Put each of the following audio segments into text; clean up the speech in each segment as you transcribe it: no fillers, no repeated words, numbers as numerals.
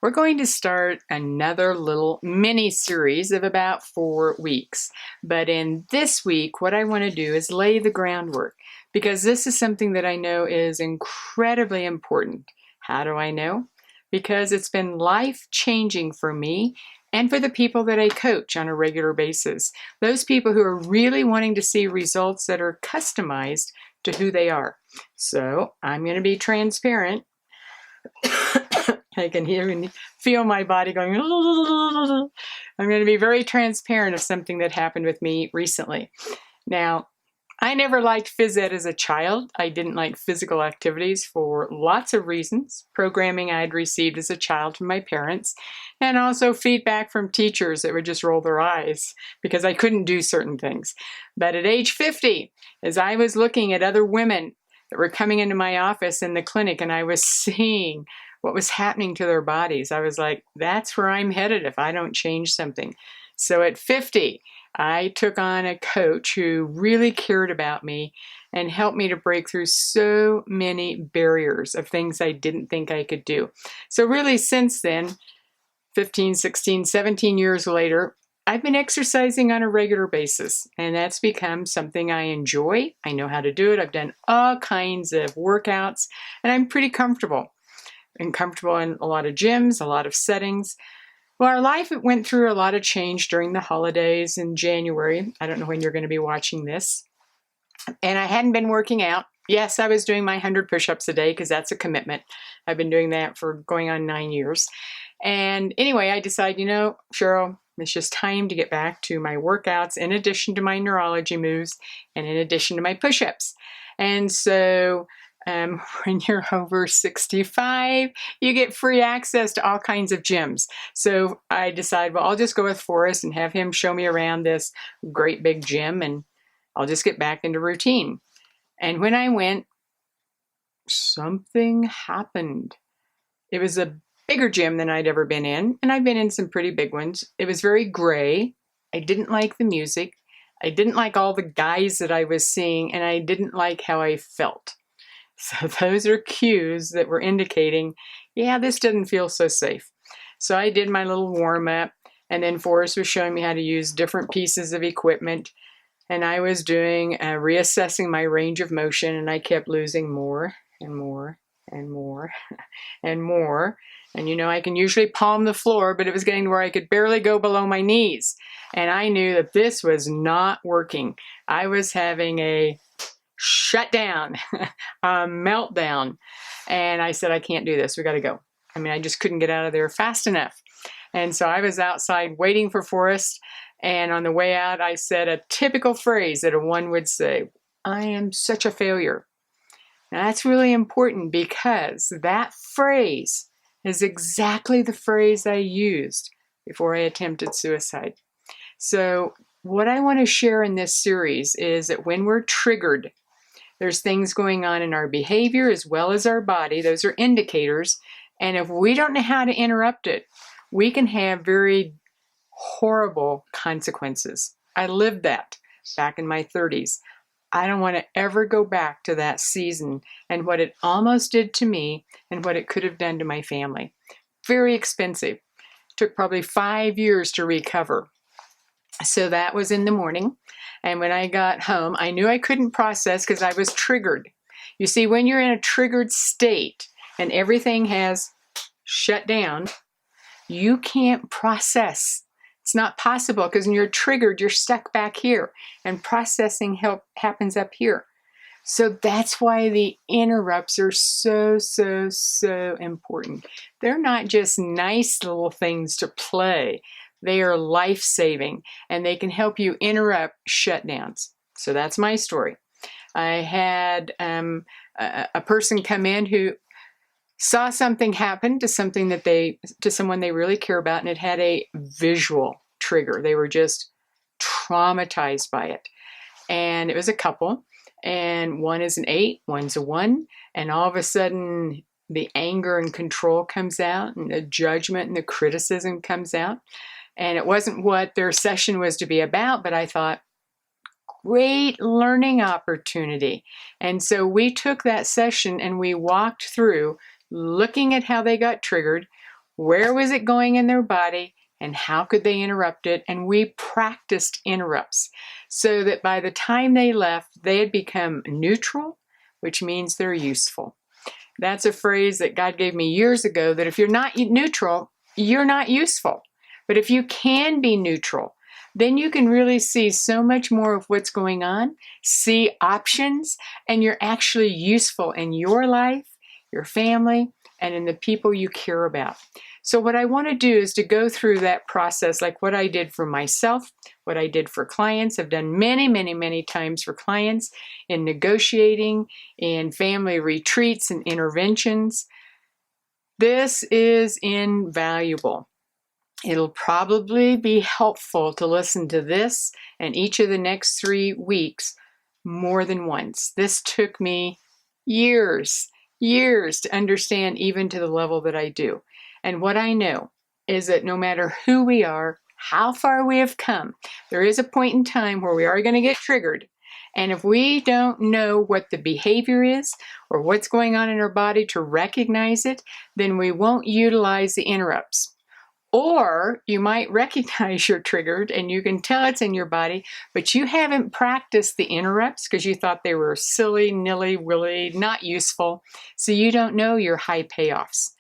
We're going to start another little mini series of about 4 weeks. But in this week, what I want to do is lay the groundwork because this is something that I know is incredibly important. How do I know? Because it's been life-changing for me and for the people that I coach on a regular basis. Those people who are really wanting to see results that are customized to who they are. So I'm going to be transparent. I can hear and feel my body going. I'm going to be very transparent of something that happened with me recently. Now, I never liked phys ed as a child. I didn't like physical activities for lots of reasons. Programming I'd received as a child from my parents, and also feedback from teachers that would just roll their eyes because I couldn't do certain things. But at age 50, as I was looking at other women that were coming into my office in the clinic and I was seeing what was happening to their bodies, I was like, that's where I'm headed if I don't change something. So at 50, I took on a coach who really cared about me and helped me to break through so many barriers of things I didn't think I could do. So really since then, 15, 16, 17 years later, I've been exercising on a regular basis, and that's become something I enjoy. I know how to do it. I've done all kinds of workouts, and I'm pretty comfortable. I'm comfortable in a lot of gyms, a lot of settings. Well, our life went through a lot of change during the holidays in January. I don't know when you're going to be watching this. And I hadn't been working out. Yes, I was doing my 100 push-ups a day because that's a commitment. I've been doing that for going on 9 years. And anyway, I decided, Cheryl, it's just time to get back to my workouts in addition to my neurology moves and in addition to my push-ups. And so when you're over 65, you get free access to all kinds of gyms. So I decided, well, I'll just go with Forrest and have him show me around this great big gym, and I'll just get back into routine. And when I went, something happened. It was a bigger gym than I'd ever been in, and I've been in some pretty big ones. It was very gray. I didn't like the music. I didn't like all the guys that I was seeing, and I didn't like how I felt. So those are cues that were indicating, yeah, this doesn't feel so safe. So I did my little warm up, and then Forrest was showing me how to use different pieces of equipment, and I was doing reassessing my range of motion, and I kept losing more and more and more and more. And I can usually palm the floor, but it was getting to where I could barely go below my knees. And I knew that this was not working. I was having a shutdown, a meltdown. And I said, I can't do this. We got to go. I just couldn't get out of there fast enough. And so I was outside waiting for Forrest. And on the way out, I said a typical phrase that one would say, I am such a failure. Now that's really important because that phrase is exactly the phrase I used before I attempted suicide. So what I want to share in this series is that when we're triggered, there's things going on in our behavior as well as our body. Those are indicators. And if we don't know how to interrupt it, we can have very horrible consequences. I lived that back in my 30s. I don't want to ever go back to that season and what it almost did to me and what it could have done to my family. Very expensive. Took probably 5 years to recover. So that was in the morning. And when I got home, I knew I couldn't process because I was triggered. You see, when you're in a triggered state and everything has shut down, you can't process. It's not possible because when you're triggered, you're stuck back here and processing happens up here. So that's why the interrupts are so, so, so important. They're not just nice little things to play. They are life-saving, and they can help you interrupt shutdowns. So that's my story. I had a person come in who saw something happen to someone they really care about, and it had a visual trigger. They were just traumatized by it. And it was a couple, and one is an 8, one's a 1, and all of a sudden the anger and control comes out, and the judgment and the criticism comes out. And it wasn't what their session was to be about, but I thought, great learning opportunity. And so we took that session and we walked through looking at how they got triggered, where was it going in their body, and how could they interrupt it. And we practiced interrupts so that by the time they left, they had become neutral, which means they're useful. That's a phrase that God gave me years ago, that if you're not neutral, you're not useful. But if you can be neutral, then you can really see so much more of what's going on, see options, and you're actually useful in your life, your family, and in the people you care about. So what I want to do is to go through that process, like what I did for myself, what I did for clients. I've done many, many, many times for clients in negotiating, in family retreats and interventions. This is invaluable. It'll probably be helpful to listen to this and each of the next 3 weeks more than once. This took me years to understand, even to the level that I do. And what I know is that no matter who we are, how far we have come, there is a point in time where we are going to get triggered. And if we don't know what the behavior is or what's going on in our body to recognize it, then we won't utilize the interrupts. Or you might recognize you're triggered and you can tell it's in your body, but you haven't practiced the interrupts because you thought they were silly, nilly-willy, not useful. So you don't know your high payoffs.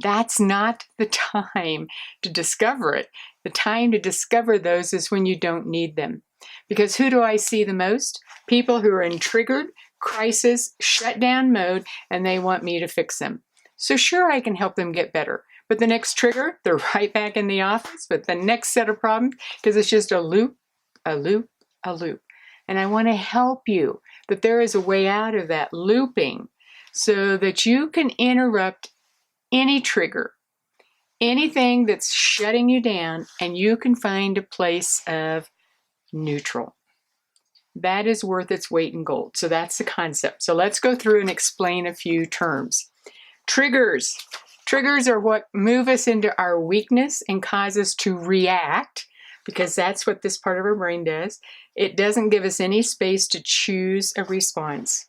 That's not the time to discover it. The time to discover those is when you don't need them. Because who do I see the most? People who are in triggered, crisis, shutdown mode, and they want me to fix them. So sure, I can help them get better. But the next trigger, they're right back in the office with the next set of problems because it's just a loop, a loop, a loop. And I want to help you that there is a way out of that looping so that you can interrupt any trigger, anything that's shutting you down, and you can find a place of neutral. That is worth its weight in gold. So that's the concept. So let's go through and explain a few terms. Triggers. Triggers are what move us into our weakness and cause us to react, because that's what this part of our brain does. It doesn't give us any space to choose a response.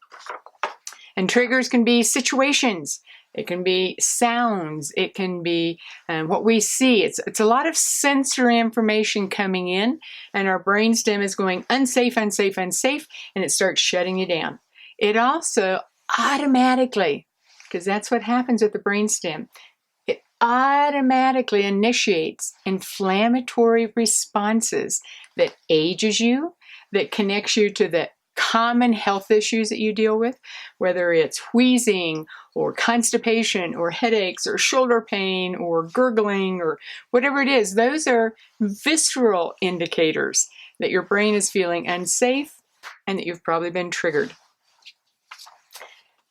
And triggers can be situations. It can be sounds. It can be what we see. It's a lot of sensory information coming in, and our brainstem is going unsafe, unsafe, unsafe, and it starts shutting you down. It also automatically, because that's what happens with the brainstem, it automatically initiates inflammatory responses that ages you, that connects you to the common health issues that you deal with, whether it's wheezing or constipation or headaches or shoulder pain or gurgling or whatever it is. Those are visceral indicators that your brain is feeling unsafe and that you've probably been triggered.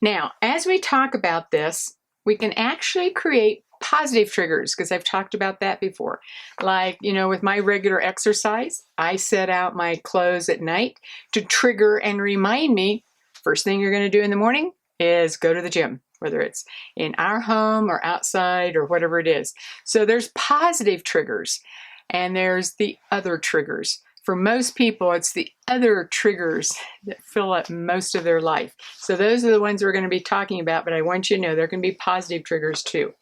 Now, as we talk about this, we can actually create positive triggers, because I've talked about that before. Like, with my regular exercise, I set out my clothes at night to trigger and remind me, first thing you're going to do in the morning is go to the gym, whether it's in our home or outside or whatever it is. So there's positive triggers, and there's the other triggers. For most people, it's the other triggers that fill up most of their life. So those are the ones we're going to be talking about, but I want you to know there can be positive triggers too.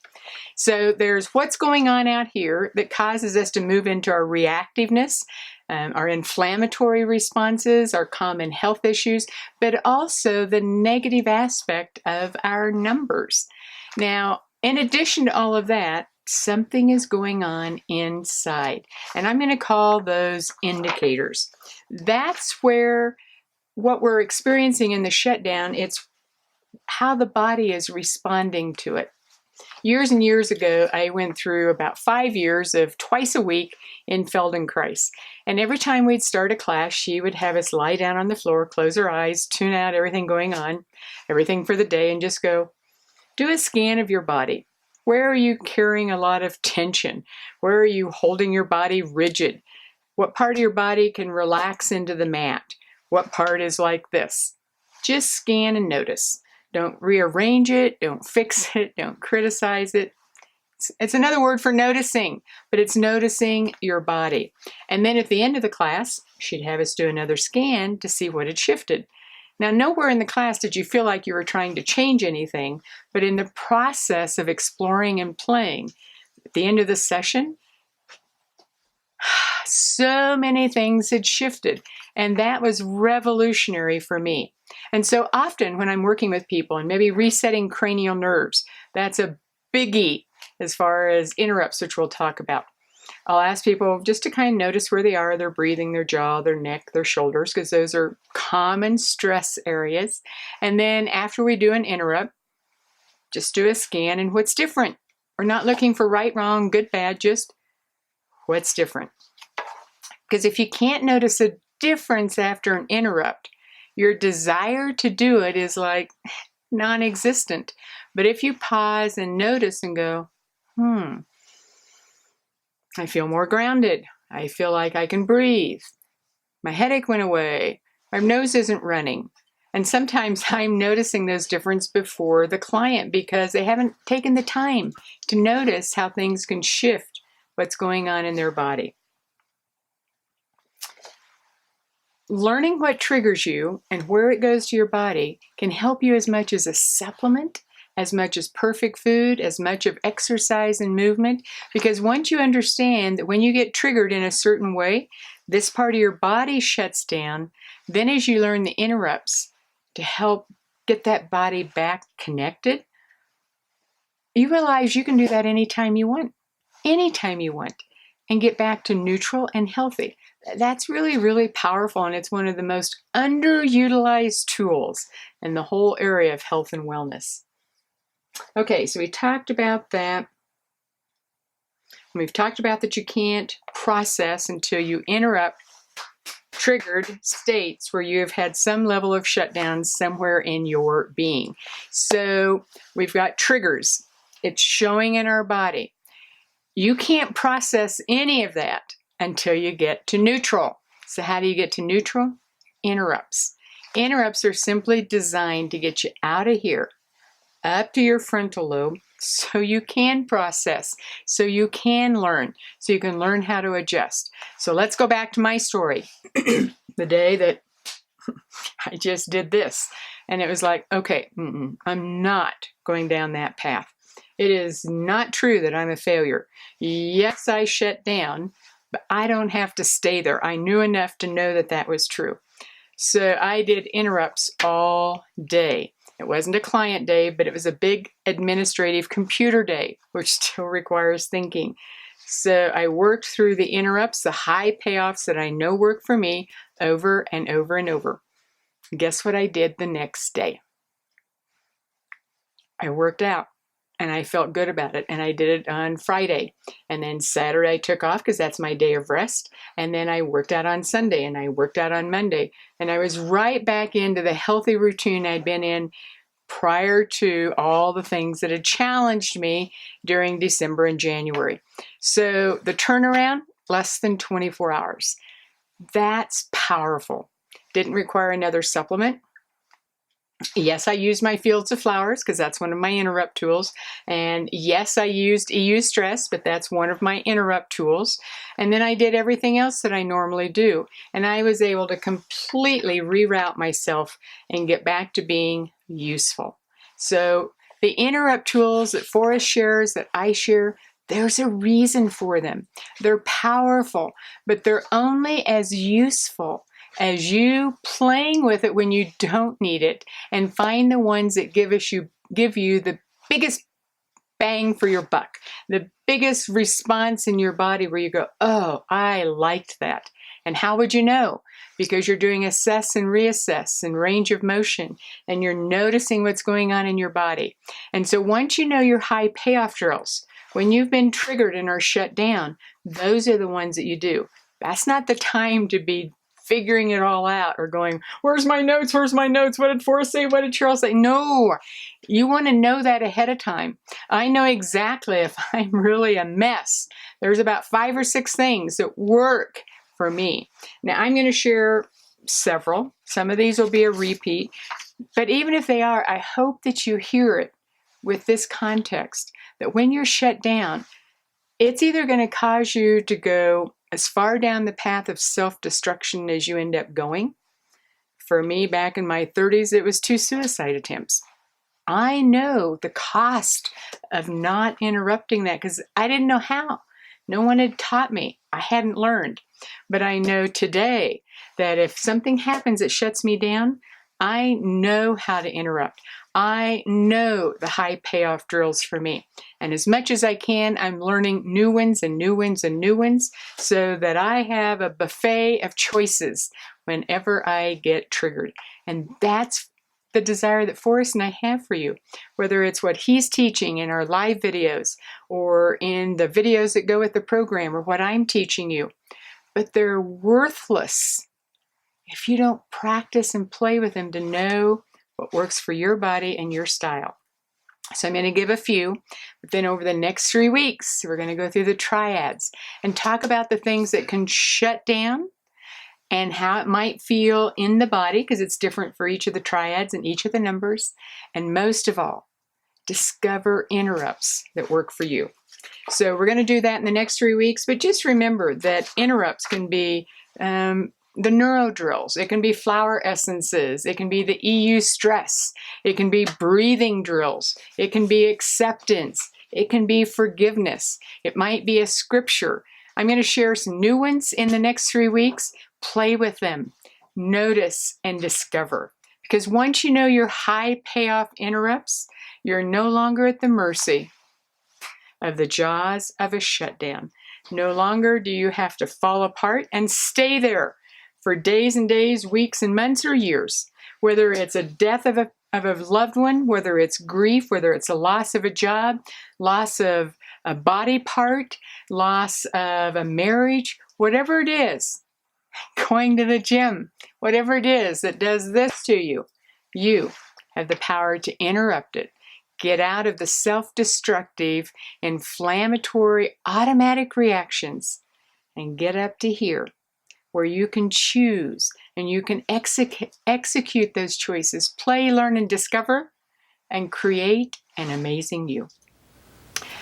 So there's what's going on out here that causes us to move into our reactiveness, our inflammatory responses, our common health issues, but also the negative aspect of our numbers. Now, in addition to all of that, something is going on inside, and I'm going to call those indicators. That's where what we're experiencing in the shutdown, it's how the body is responding to it. Years and years ago, I went through about 5 years of twice a week in Feldenkrais. And every time we'd start a class, she would have us lie down on the floor, close our eyes, tune out everything going on, everything for the day, and just go, do a scan of your body. Where are you carrying a lot of tension? Where are you holding your body rigid? What part of your body can relax into the mat? What part is like this? Just scan and notice. Don't rearrange it, don't fix it, don't criticize it. It's another word for noticing, but it's noticing your body. And then at the end of the class, she'd have us do another scan to see what had shifted. Now, nowhere in the class did you feel like you were trying to change anything, but in the process of exploring and playing, At the end of the session, so many things had shifted, and that was revolutionary for me. And so often when I'm working with people and maybe resetting cranial nerves, that's a biggie as far as interrupts, which we'll talk about. I'll ask people just to kind of notice where they are, their breathing, their jaw, their neck, their shoulders, because those are common stress areas. And then after we do an interrupt, just do a scan and what's different. We're not looking for right, wrong, good, bad, just what's different. Because if you can't notice a difference after an interrupt, your desire to do it is like non-existent. But if you pause and notice and go, I feel more grounded. I feel like I can breathe. My headache went away. My nose isn't running. And sometimes I'm noticing those differences before the client because they haven't taken the time to notice how things can shift what's going on in their body. Learning what triggers you and where it goes to your body can help you as much as a supplement, as much as perfect food, as much of exercise and movement, because once you understand that when you get triggered in a certain way, this part of your body shuts down, then as you learn the interrupts to help get that body back connected, you realize you can do that anytime you want, and get back to neutral and healthy. That's really, really powerful, and it's one of the most underutilized tools in the whole area of health and wellness. Okay, so we talked about that. We've talked about that you can't process until you interrupt triggered states where you have had some level of shutdown somewhere in your being. So we've got triggers. It's showing in our body. You can't process any of that until you get to neutral. So how do you get to neutral? Interrupts. Interrupts are simply designed to get you out of here, up to your frontal lobe, so you can process, so you can learn, so you can learn how to adjust. So let's go back to my story. The day that I just did this, and it was like, okay, I'm not going down that path. It is not true that I'm a failure. Yes, I shut down, but I don't have to stay there. I knew enough to know that that was true. So I did interrupts all day. It wasn't a client day, but it was a big administrative computer day, which still requires thinking. So I worked through the interrupts, the high payoffs that I know work for me, over and over and over. Guess what I did the next day? I worked out. And I felt good about it. And I did it on Friday. And then Saturday I took off because that's my day of rest. And then I worked out on Sunday and I worked out on Monday. And I was right back into the healthy routine I'd been in prior to all the things that had challenged me during December and January. So the turnaround, less than 24 hours. That's powerful. Didn't require another supplement. Yes, I used my fields of flowers because that's one of my interrupt tools. And yes, I used EU stress, but that's one of my interrupt tools. And then I did everything else that I normally do. And I was able to completely reroute myself and get back to being useful. So the interrupt tools that Forrest shares, that I share, there's a reason for them. They're powerful, but they're only as useful as you playing with it when you don't need it, and find the ones that give you the biggest bang for your buck, the biggest response in your body where you go, oh, I liked that. And how would you know? Because you're doing assess and reassess and range of motion, and you're noticing what's going on in your body. And so once you know your high payoff drills, when you've been triggered and are shut down, those are the ones that you do. That's not the time to be figuring it all out or going, where's my notes? Where's my notes? What did Forrest say? What did Cheryl say? No, you want to know that ahead of time. I know exactly if I'm really a mess. There's about 5 or 6 things that work for me. Now I'm going to share several. Some of these will be a repeat, but even if they are, I hope that you hear it with this context, that when you're shut down, it's either going to cause you to go as far down the path of self-destruction as you end up going. For me, back in my 30s, it was 2 suicide attempts. I know the cost of not interrupting that because I didn't know how. No one had taught me. I hadn't learned. But I know today that if something happens that shuts me down, I know how to interrupt. I know the high payoff drills for me. And as much as I can, I'm learning new ones and new ones and new ones so that I have a buffet of choices whenever I get triggered. And that's the desire that Forrest and I have for you, whether it's what he's teaching in our live videos or in the videos that go with the program or what I'm teaching you. But they're worthless if you don't practice and play with them to know what works for your body and your style. So I'm going to give a few, but then over the next 3 weeks, we're going to go through the triads and talk about the things that can shut down and how it might feel in the body, because it's different for each of the triads and each of the numbers. And most of all, discover interrupts that work for you. So we're going to do that in the next 3 weeks, but just remember that interrupts can be the neuro drills, it can be flower essences, it can be the EU stress, it can be breathing drills, it can be acceptance, it can be forgiveness, it might be a scripture. I'm going to share some new ones in the next 3 weeks. Play with them, notice and discover. Because once you know your high payoff interrupts, you're no longer at the mercy of the jaws of a shutdown. No longer do you have to fall apart and stay there for days and days, weeks and months or years. Whether it's a death of a loved one, whether it's grief, whether it's a loss of a job, loss of a body part, loss of a marriage, whatever it is, going to the gym, whatever it is that does this to you, you have the power to interrupt it. Get out of the self-destructive, inflammatory, automatic reactions and get up to here, where you can choose and you can execute those choices, play, learn, and discover, and create an amazing you.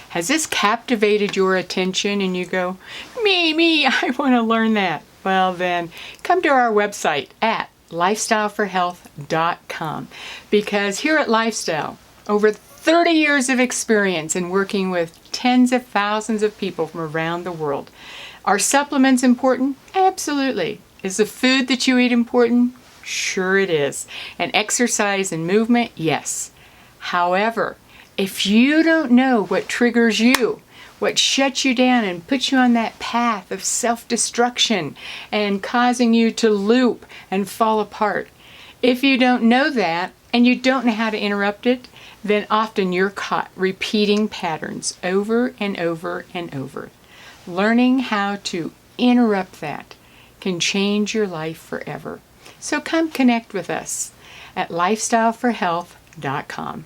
Has this captivated your attention and you go, me, I want to learn that? Well then, come to our website at lifestyleforhealth.com, because here at Lifestyle, over 30 years of experience in working with tens of thousands of people from around the world. Are supplements important? Absolutely. Is the food that you eat important? Sure it is. And exercise and movement? Yes. However, if you don't know what triggers you, what shuts you down and puts you on that path of self-destruction and causing you to loop and fall apart, if you don't know that and you don't know how to interrupt it, then often you're caught repeating patterns over and over and over. Learning how to interrupt that can change your life forever. So come connect with us at lifestyleforhealth.com.